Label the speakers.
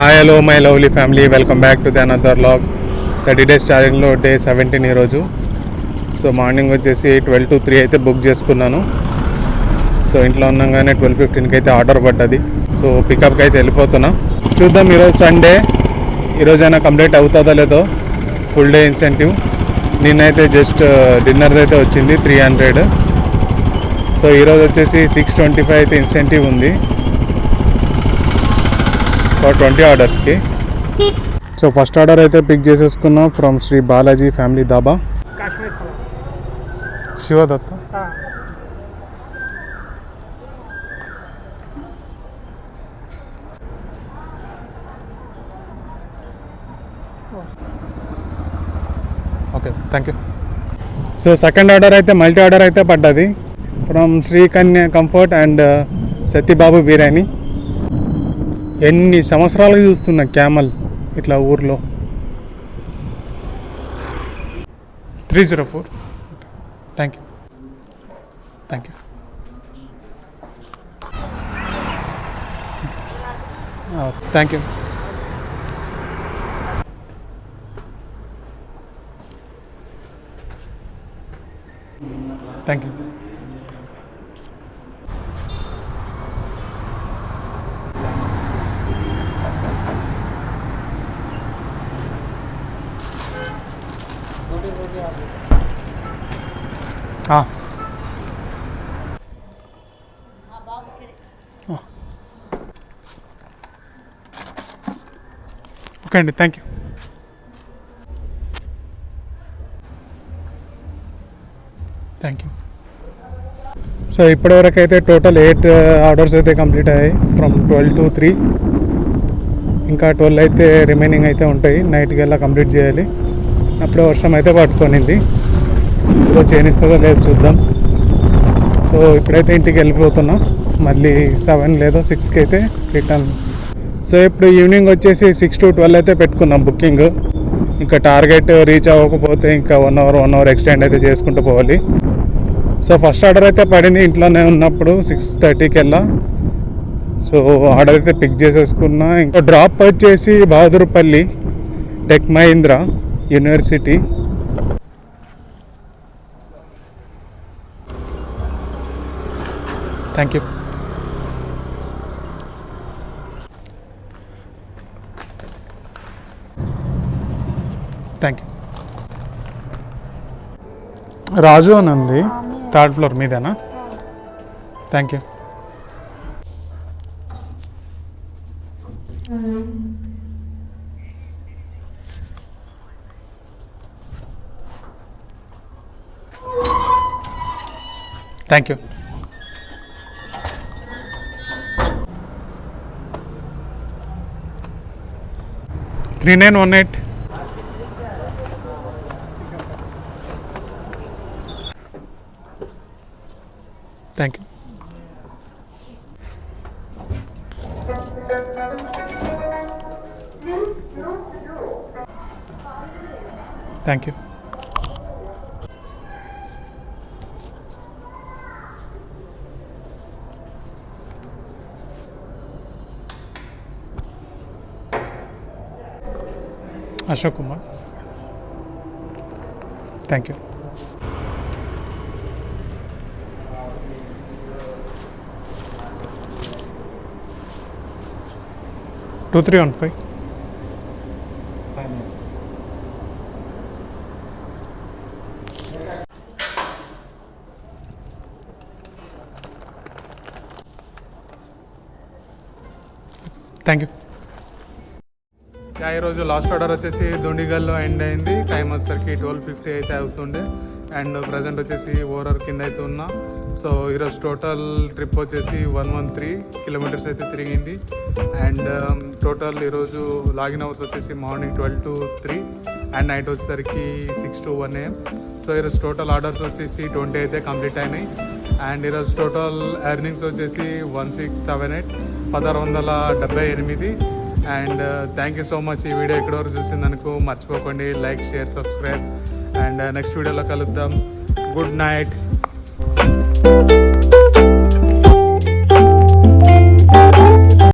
Speaker 1: Hi hello my lovely family, welcome back to the another vlog. 30 days ఛాలెంజ్లో day 17 ఈరోజు. So morning వచ్చేసి 12 to 3 అయితే book చేసుకున్నాను. So ఇంట్లో ఉన్నాగానే 12:15కి అయితే ఆర్డర్ పడ్డది. సో పికప్కి అయితే వెళ్ళిపోతున్నా. చూద్దాం ఈరోజు సండే, ఈరోజైనా కంప్లీట్ అవుతుందో లేదో. Full day incentive. నిన్నైతే జస్ట్ డిన్నర్ అయితే వచ్చింది 300. సో ఈరోజు వచ్చేసి 625 అయితే ఇన్సెంటివ్ ఉంది ఫర్ 20 ఆర్డర్స్కి. సో ఫస్ట్ ఆర్డర్ అయితే పిక్ చేసేసుకున్నాం from Sri Balaji family dhaba, Shivadatta. Okay, thank you. So second order అయితే మల్టీ ఆర్డర్ అయితే పడ్డది from Srikanya comfort and Satyababu biryani. ఎన్ని సంవత్సరాలుగా చూస్తున్నా క్యామల్ ఇట్లా ఊర్లో. 304. Thank you, thank you. Thank you. Thank you. Okay అండి, thank you. Thank you. So ఇప్పటివరకు అయితే టోటల్ 8 ఆర్డర్స్ అయితే కంప్లీట్ అయ్యాయి ఫ్రమ్ 12 to 3. ఇంకా 12 అయితే రిమైనింగ్ అయితే ఉంటాయి. నైట్కి వెళ్ళా కంప్లీట్ చేయాలి. అప్పుడే వర్షం అయితే పట్టుకొనింది. ఈరోజు చేనిస్తుందో లేదు చూద్దాం. సో ఇప్పుడైతే ఇంటికి వెళ్ళిపోతున్నా. మళ్ళీ 7 లేదా 6కి అయితే రిటర్న్. సో ఇప్పుడు ఈవినింగ్ వచ్చేసి 6 to 12 అయితే పెట్టుకున్నాం బుకింగ్. ఇంకా టార్గెట్ రీచ్ అవ్వకపోతే ఇంకా 1 hour ఎక్స్టెండ్ అయితే చేసుకుంటూ పోవాలి. సో ఫస్ట్ ఆర్డర్ అయితే పడింది ఇంట్లోనే ఉన్నప్పుడు 6:30కి వెళ్ళా. సో ఆర్డర్ అయితే పిక్ చేసేసుకున్నా. ఇంకా డ్రాప్ వచ్చేసి Bahadurpally tech Mahindra university. Thank you. Thank you. Raju అని ఉంది, 3rd floor మీదేనా? Thank you. Thank you. 3918. Thank you. Thank you. Ashok Kumar. Thank you. Two 315. థ్యాంక్ యూ. ఈరోజు లాస్ట్ ఆర్డర్ వచ్చేసి దొండిగల్లో ఎండ్ అయింది. టైం వచ్చేసరికి 12:50 అయితే అవుతుండే. అండ్ ప్రజెంట్ వచ్చేసి ఓవరాల్ కింద అయితే ఉన్నా. సో ఈరోజు టోటల్ ట్రిప్ వచ్చేసి 113 kilometers అయితే తిరిగింది. అండ్ టోటల్ ఈరోజు లాగిన్ అవర్స్ వచ్చేసి మార్నింగ్ 12 to 3 అండ్ నైట్ వచ్చేసరికి 6 to 1 AM. సో ఈరోజు టోటల్ ఆర్డర్స్ వచ్చేసి 20 అయితే కంప్లీట్ అయినాయి. అండ్ ఈరోజు టోటల్ ఎర్నింగ్స్ వచ్చేసి 1678 1678. And thank you so much. ఈ వీడియో ఇక్కడ వరకు చూసిందనుకో మర్చిపోకండి like, share, subscribe. And next వీడియోలో కలుద్దాం. Good night.